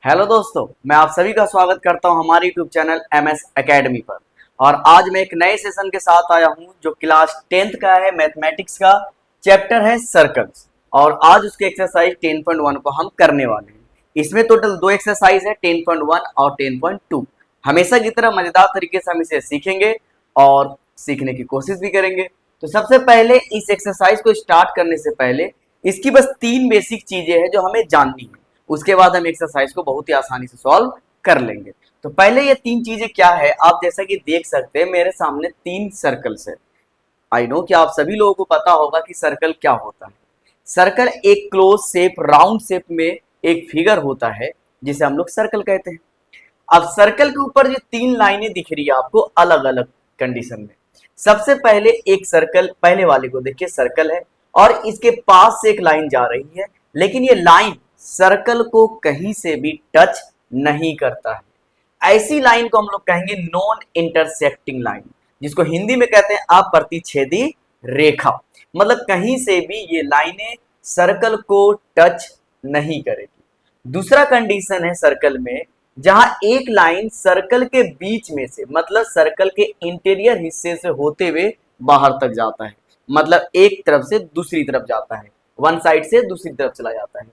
Hello दोस्तों, मैं आप सभी का स्वागत करता हूं हमारे यूट्यूब चैनल एमएस एकेडमी पर। और आज मैं एक नए सेशन के साथ आया हूं जो क्लास 10th का है, मैथमेटिक्स का। चैप्टर है सर्कल्स और आज उसके एक्सरसाइज 10.1 को हम करने वाले हैं। इसमें टोटल दो एक्सरसाइज है, 10.1 और 10.2। हमेशा की तरह मजेदार तरीके से हम इसे सीखेंगे और सीखने की कोशिश भी करेंगे। तो सबसे पहले इस एक्सरसाइज को स्टार्ट करने से पहले इसकी बस 3 बेसिक चीजें हैं जो हमें जाननी है। उसके बाद हम एक्सरसाइज को बहुत ही आसानी से सॉल्व कर लेंगे। तो पहले ये 3 चीजें क्या है, आप जैसा कि देख सकते हैं मेरे सामने 3 सर्कल्स है। आई नो कि आप सभी लोगों को पता होगा कि सर्कल क्या होता है। सर्कल एक क्लोज शेप, राउंड शेप में एक फिगर होता है जिसे हम लोग सर्कल कहते हैं। अब सर्कल के ऊपर जो 3 लाइनें दिख रही है आपको अलग अलग कंडीशन में। सबसे पहले एक सर्कल, पहले वाले को देखिए, सर्कल है और इसके पास से एक लाइन जा रही है, लेकिन ये लाइन सर्कल को कहीं से भी टच नहीं करता है। ऐसी लाइन को हम लोग कहेंगे नॉन इंटरसेक्टिंग लाइन, जिसको हिंदी में कहते हैं अप्रतिच्छेदी रेखा। मतलब कहीं से भी ये लाइनें सर्कल को टच नहीं करेगी। दूसरा कंडीशन है सर्कल में, जहां एक लाइन सर्कल के बीच में से, मतलब सर्कल के इंटीरियर हिस्से से होते हुए बाहर तक जाता है। मतलब एक तरफ से दूसरी तरफ जाता है, वन साइड से दूसरी तरफ चला जाता है,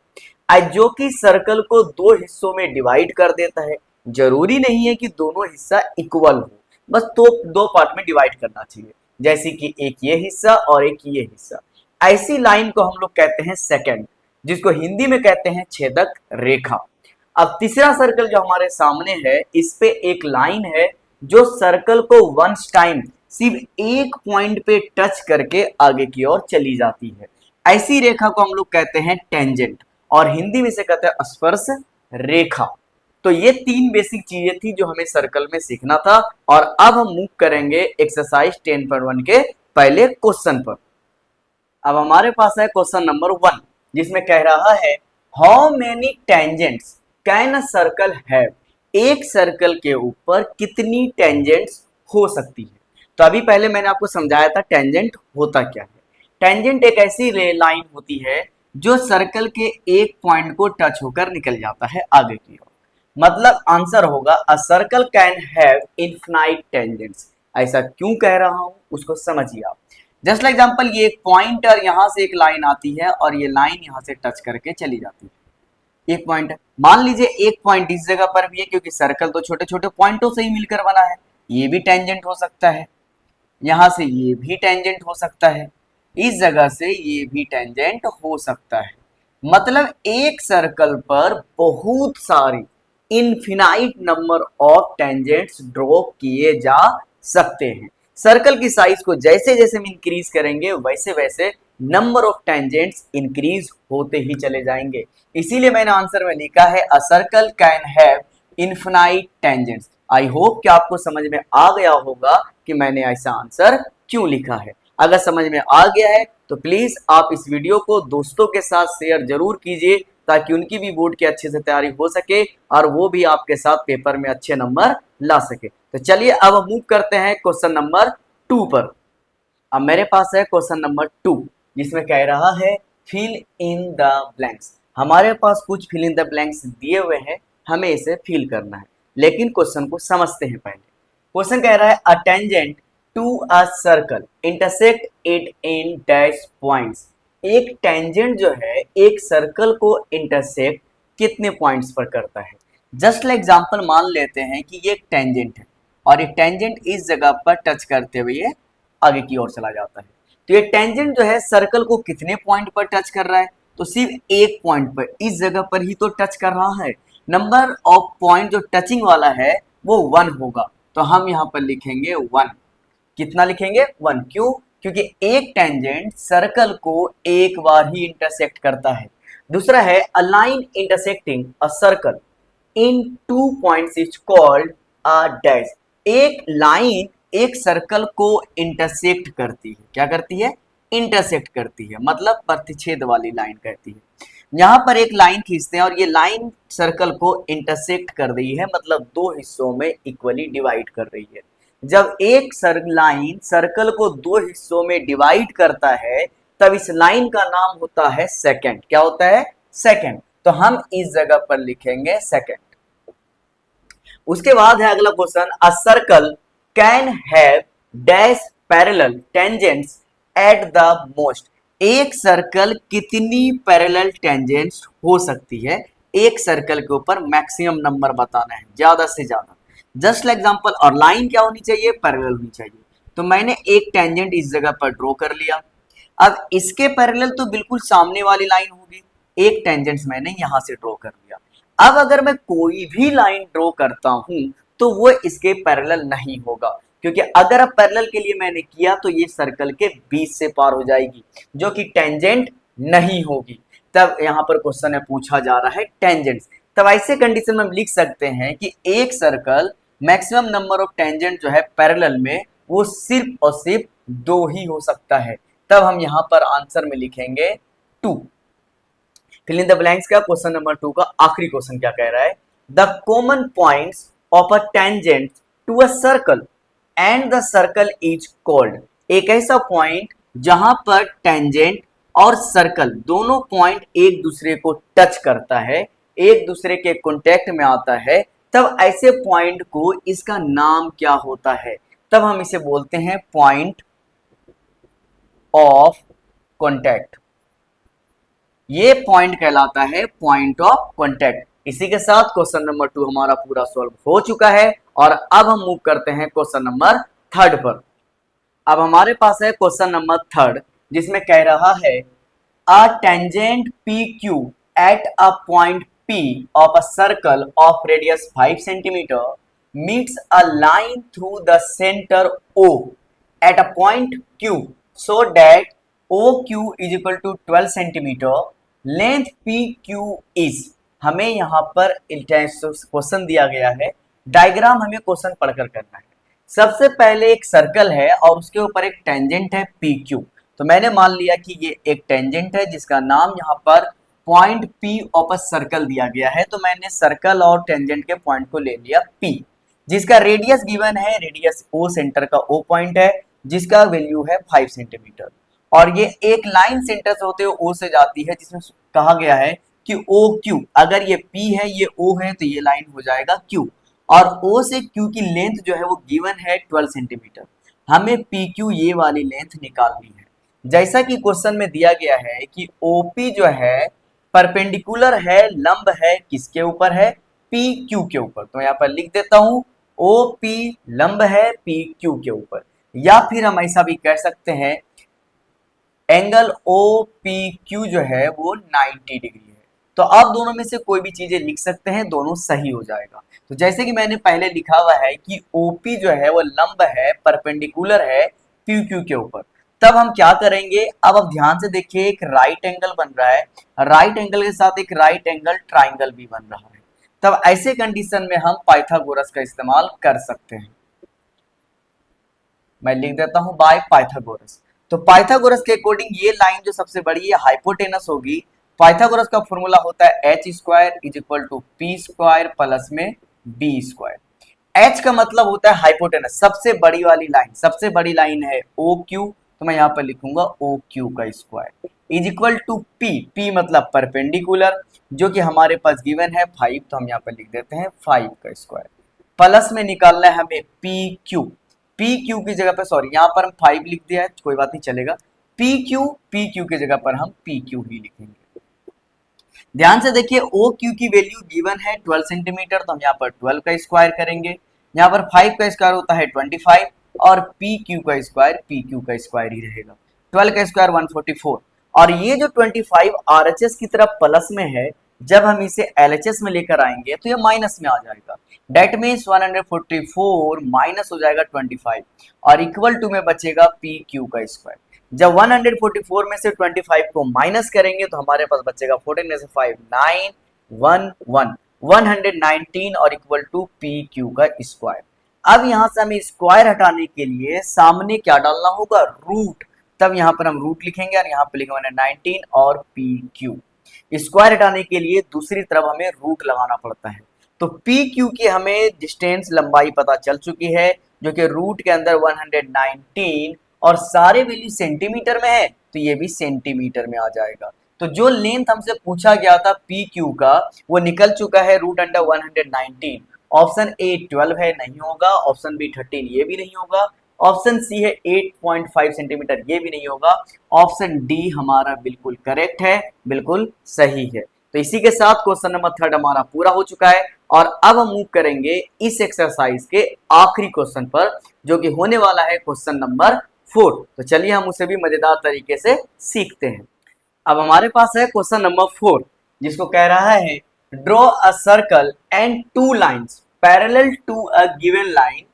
जो कि सर्कल को 2 हिस्सों में डिवाइड कर देता है। जरूरी नहीं है कि दोनों हिस्सा इक्वल हो, बस तो 2 पार्ट में डिवाइड करना चाहिए, जैसे कि एक ये हिस्सा और एक ये हिस्सा। ऐसी लाइन को हम लोग कहते हैं सेकंड, जिसको हिंदी में कहते हैं छेदक रेखा। अब तीसरा सर्कल जो हमारे सामने है, इस पे एक लाइन है जो सर्कल को वंस टाइम सिर्फ एक पॉइंट पे टच करके आगे की ओर चली जाती है। ऐसी रेखा को हम लोग कहते हैं टेंजेंट और हिंदी में से कहते हैं स्पर्श रेखा। तो ये 3 बेसिक चीजें थी जो हमें सर्कल में सीखना था। और अब हम मूव करेंगे एक्सरसाइज 10.1 के पहले क्वेश्चन पर। अब हमारे पास है क्वेश्चन नंबर 1, जिसमें कह रहा है how many tangents can a circle have. एक सर्कल के ऊपर कितनी टेंजेंट्स हो सकती है। तो अभी पहले मैंने आपको समझाया था टेंजेंट होता क्या है। टेंजेंट एक ऐसी लाइन होती है जो सर्कल के एक पॉइंट को टच होकर निकल जाता है आगे की ओर। मतलब आंसर होगा a circle can have infinite tangents. ऐसा क्यों कह रहा हूं उसको समझिए आप। जस्ट लाइक एग्जांपल, ये एक पॉइंटर यहां से एक लाइन आती है और ये लाइन यहां से टच करके चली जाती है। एक पॉइंट, मान लीजिए एक पॉइंट इस जगह पर भी है, क्योंकि सर्कल तो छोटे छोटे पॉइंटों से ही मिलकर बना है। ये भी टेंजेंट हो सकता है, यहां से ये भी टेंजेंट हो सकता है, इस जगह से ये भी टेंजेंट हो सकता है। मतलब एक सर्कल पर बहुत सारी infinite number of tangents draw किए जा सकते हैं। सर्कल की साइज को जैसे जैसे हम इंक्रीज करेंगे वैसे वैसे नंबर ऑफ टेंजेंट्स इंक्रीज होते ही चले जाएंगे। इसीलिए मैंने आंसर में लिखा है a circle can have infinite tangents. I hope कि आपको समझ में आ गया होगा कि मैंने ऐसा आंसर क्यों लिखा है। अगर समझ में आ गया है तो प्लीज आप इस वीडियो को दोस्तों के साथ शेयर जरूर कीजिए, ताकि उनकी भी बोर्ड की अच्छे से तैयारी हो सके और वो भी आपके साथ पेपर में अच्छे नंबर ला सके। तो चलिए अब मूव करते हैं क्वेश्चन नंबर 2 पर। अब मेरे पास है क्वेश्चन नंबर 2, जिसमें कह रहा है फिल इन द ब्लैंक्स। हमारे पास कुछ फिल इन द ब्लैंक्स दिए हुए हैं, हमें इसे फिल करना है। लेकिन क्वेश्चन को समझते हैं पहले। क्वेश्चन कह रहा है a tangent to a circle intersect it in dash points. एक टेंजेंट जो है एक सर्कल को इंटरसेक्ट कितने पॉइंट्स पर करता है। जस्ट लाइक एग्जांपल मान लेते हैं कि ये एक टेंजेंट है और ये टेंजेंट इस जगह पर टच करते हुए आगे की ओर चला जाता है। तो ये टेंजेंट जो है सर्कल को कितने पॉइंट पर टच कर रहा है, तो सिर्फ एक पॉइंट पर, इस जगह पर ही तो टच कर रहा है। नंबर ऑफ पॉइंट जो टचिंग वाला है वो 1 होगा, तो हम यहाँ पर लिखेंगे 1। कितना लिखेंगे? 1। क्यों? क्योंकि एक टेंजेंट सर्कल को एक बार ही इंटरसेक्ट करता है। दूसरा है a line intersecting a circle in 2 points is called a dash. एक लाइन एक सर्कल को इंटरसेक्ट करती है। क्या करती है? इंटरसेक्ट करती है, मतलब प्रतिच्छेद वाली लाइन कहती है। यहां पर एक लाइन खींचते हैं और ये लाइन सर्कल को इंटरसेक्ट कर रही है, मतलब 2 हिस्सों में इक्वली डिवाइड कर रही है। जब एक लाइन सर्कल को 2 हिस्सों में डिवाइड करता है, तब इस लाइन का नाम होता है सेकंड। क्या होता है? सेकंड। तो हम इस जगह पर लिखेंगे सेकंड। उसके बाद है अगला question, a circle can have dash parallel tangents at the most. एक सर्कल कितनी पैरेलल टेंजेंट्स हो सकती है? एक सर्कल के ऊपर मैक्सिमम नंबर बताना है, ज्यादा से ज्यादा। जस्ट एग्जांपल, और लाइन क्या होनी चाहिए? पैरेलल होनी चाहिए। तो मैंने एक टेंजेंट इस जगह पर ड्रॉ कर लिया। अब इसके पैरेलल तो बिल्कुल सामने वाली लाइन होगी, एक टेंजेंट मैंने यहां से ड्रॉ कर लिया। अब अगर मैं कोई भी लाइन ड्रॉ करता हूं तो वो इसके पैरेलल नहीं होगा, क्योंकि अगर अब पैरेलल के लिए मैंने किया तो ये सर्कल के बीच से पार हो जाएगी, जो कि टेंजेंट नहीं होगी। तब यहां पर क्वेश्चन में पूछा जा रहा है टेंजेंट्स। तब ऐसे कंडीशन में हम लिख सकते हैं कि एक circle maximum number of tangent जो है पैरेलल में, वो सिर्फ और सिर्फ 2 ही हो सकता है। तब हम यहां पर आंसर में लिखेंगे 2। फिल इन द ब्लैंक्स का क्वेश्चन नंबर 2 का आखिरी क्वेश्चन क्या कह रहा है? The common points of a tangent to a circle and the circle is called. एक ऐसा पॉइंट जहां पर टेंजेंट और सर्कल दोनों पॉइंट एक दूसरे को टच करता है, एक दूसरे के कांटेक्ट में आता है, तब ऐसे पॉइंट को इसका नाम क्या होता है? तब हम इसे बोलते हैं पॉइंट ऑफ कांटेक्ट। ये पॉइंट कहलाता है पॉइंट ऑफ कांटेक्ट। इसी के साथ क्वेश्चन नंबर 2 हमारा पूरा सॉल्व हो चुका है और अब हम मूव करते हैं क्वेश्चन नंबर 3 पर। अब हमारे पास है क्वेश्चन नंबर 3, जिसमें कह रहा है a tangent P Q at a point P of a circle of radius 5 centimeter meets a line through the center O at a point Q so that OQ is equal to 12 centimeter, length PQ is। हमें यहाँ पर question दिया गया है, diagram हमें question पढ़कर करना है। सबसे पहले एक सर्कल है और उसके ऊपर एक टेंजेंट है PQ। तो मैंने मान लिया कि ये एक टेंजेंट है जिसका नाम यहाँ पर point P of a circle दिया गया है। तो मैंने सर्कल और टेंजेंट के पॉइंट को ले लिया P, जिसका रेडियस गिवन है, रेडियस O सेंटर का O पॉइंट है, जिसका वैल्यू है 5 सेंटीमीटर। और ये एक लाइन सेंटर से होते हुए O से जाती है, जिसमें कहा गया है कि OQ, अगर ये P है ये O है तो ये लाइन हो जाएगा Q, और O से Q की लेंथ जो है वो गिवन है 12 सेंटीमीटर। हमें PQ ये वाली लेंथ निकालनी है। जैसा कि क्वेश्चन में दिया गया है कि OP जो है परपेंडिकुलर है, लंब है, किसके ऊपर है? PQ के ऊपर। तो यहाँ पर लिख देता हूं OP लंब है PQ के ऊपर, या फिर हम ऐसा भी कह सकते हैं एंगल OPQ जो है वो 90 डिग्री है। तो आप दोनों में से कोई भी चीजें लिख सकते हैं, दोनों सही हो जाएगा। तो जैसे कि मैंने पहले लिखा हुआ है कि OP जो है वो लंब है, परपेंडिकुलर है PQ के ऊपर। तब हम क्या करेंगे? अब आप ध्यान से देखिए, एक राइट एंगल बन रहा है, राइट एंगल के साथ एक राइट एंगल ट्राइंगल भी बन रहा है। तब ऐसे कंडीशन में हम पाइथागोरस का इस्तेमाल कर सकते हैं। मैं लिख देता हूं बाय पाइथागोरस। तो पाइथागोरस के अकॉर्डिंग ये लाइन जो सबसे बड़ी है हाइपोटेनस होगी। पाइथागोरस का फॉर्मूला होता है H square is equal to P square plus में बी स्क्वायर। एच का मतलब होता है हाइपोटेनस, सबसे बड़ी वाली लाइन, सबसे बड़ी लाइन है ओ क्यू, तो मैं यहाँ पर लिखूंगा ओ क्यू का square is equal to P, P मतलब परपेंडिकुलर, जो कि हमारे पास गिवन है 5, तो हम यहाँ पर लिख देते हैं 5 का स्क्वायर। प्लस में निकालना है हमें पी क्यू, पी क्यू की जगह पर, सॉरी यहाँ पर हम 5 लिख दिया है, कोई बात नहीं चलेगा, पी क्यू की जगह पर हम पी क्यू ही लिखेंगे। ध्यान से देखिए ओ क्यू की वैल्यू गिवन है 12 सेंटीमीटर, तो हम यहाँ पर 12 का स्क्वायर करेंगे। यहाँ पर 5 का स्क्वायर होता है 25 और पी क्यू का स्क्वायर ही रहेगा। 12 का स्क्वायर 144, और ये जो 25 आरएचएस की तरफ प्लस में है, जब हम इसे एलएचएस में लेकर आएंगे तो ये माइनस में आ जाएगा। डेट मीन्स 144 माइनस हो जाएगा 25 और इक्वल टू में बचेगा पी क्यू का स्क्वायर। जब 144 में से 25 को माइनस करेंगे तो हमारे पास बचेगा 14 में से 5 9 1 1 119 और इक्वल टू पी क्यू का स्क्वायर। अब यहां से हमें स्क्वायर हटाने के लिए सामने क्या डालना होगा? रूट। तब यहां पर हम रूट लिखेंगे और यहाँ पर लिखेंगे 19 और पी क्यू। स्क्वायर हटाने के लिए दूसरी तरफ हमें रूट लगाना पड़ता है। तो पी क्यू की हमें डिस्टेंस लंबाई पता चल चुकी है, जो कि रूट के अंदर 119 और सारे वैल्यू सेंटीमीटर में है तो ये भी सेंटीमीटर में आ जाएगा। तो जो लेंथ हमसे पूछा गया था पी क्यू का वो निकल चुका है √119। ऑप्शन ए 12 है, नहीं होगा। ऑप्शन बी 13, ये भी नहीं होगा। ऑप्शन सी है 8.5 सेंटीमीटर, ये भी नहीं होगा। ऑप्शन डी हमारा बिल्कुल करेक्ट है, बिल्कुल सही है। तो इसी के साथ क्वेश्चन नंबर 3 हमारा पूरा हो चुका है और अब हम मूव करेंगे इस एक्सरसाइज के आखिरी क्वेश्चन पर, जो कि होने वाला है क्वेश्चन नंबर 4। तो चलिए हम उसे भी मजेदार तरीके से सीखते हैं। अब हमारे पास है क्वेश्चन नंबर 4, जिसको कह रहा है draw a circle and two lines parallel to a given line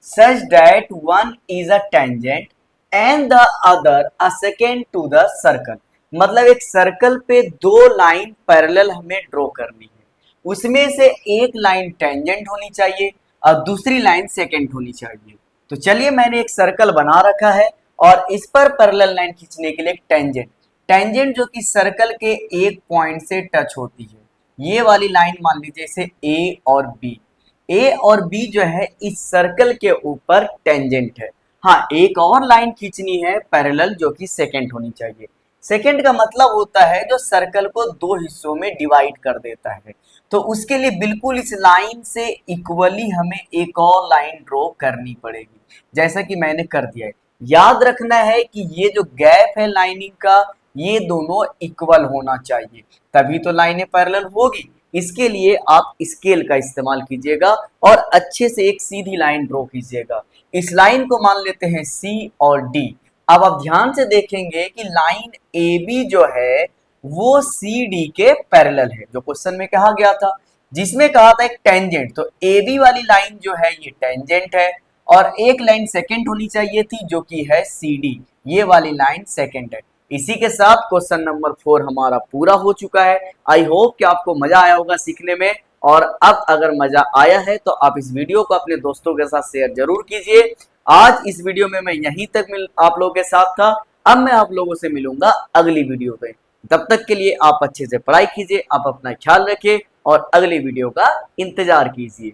such that one is a tangent and the other a second to the circle. मतलब एक सर्कल पे दो लाइन पैरेलल हमें ड्रॉ करनी है, उसमें से एक लाइन टेंजेंट होनी चाहिए और दूसरी लाइन सेकेंड होनी चाहिए। तो चलिए मैंने एक सर्कल बना रखा है और इस पर पैरेलल लाइन खींचने के लिए टेंजेंट टेंजेंट जो कि सर्कल के एक पॉइंट से टच होती है, ये वाली लाइन मान लीजिए इसे ए और बी। ए और बी जो है इस सर्कल के ऊपर टेंजेंट है। हाँ, एक और लाइन खींचनी है पैरेलल जो कि सेकेंड होनी चाहिए। सेकेंड का मतलब होता है जो सर्कल को दो हिस्सों में डिवाइड कर देता है। तो उसके लिए बिल्कुल इस लाइन से इक्वली हमें एक और लाइन ड्रॉ करनी पड़ेगी, जैसा कि मैंने कर दिया है। याद रखना है कि ये जो गैप है लाइनिंग का, ये दोनों इक्वल होना चाहिए, तभी तो लाइनें पैरेलल होगी। इसके लिए आप स्केल का इस्तेमाल कीजिएगा और अच्छे से एक सीधी लाइन ड्रॉ कीजिएगा। इस लाइन को मान लेते हैं सी और डी। अब आप ध्यान से देखेंगे कि लाइन ए बी जो है वो सी डी के पैरेलल है, जो क्वेश्चन में कहा गया था, जिसमें कहा था एक टेंजेंट। तो ए बी वाली लाइन जो है ये टेंजेंट है और एक लाइन सेकेंड होनी चाहिए थी जो कि है सी डी, ये वाली लाइन सेकेंड है। इसी के साथ क्वेश्चन नंबर 4 हमारा पूरा हो चुका है। आई होप कि आपको मजा आया होगा सीखने में, और अब अगर मजा आया है तो आप इस वीडियो को अपने दोस्तों के साथ शेयर जरूर कीजिए। आज इस वीडियो में मैं यहीं तक आप लोगों के साथ था। अब मैं आप लोगों से मिलूंगा अगली वीडियो में। तब तक के लिए आप अच्छे से पढ़ाई कीजिए, आप अपना ख्याल रखिए और अगली वीडियो का इंतजार कीजिए।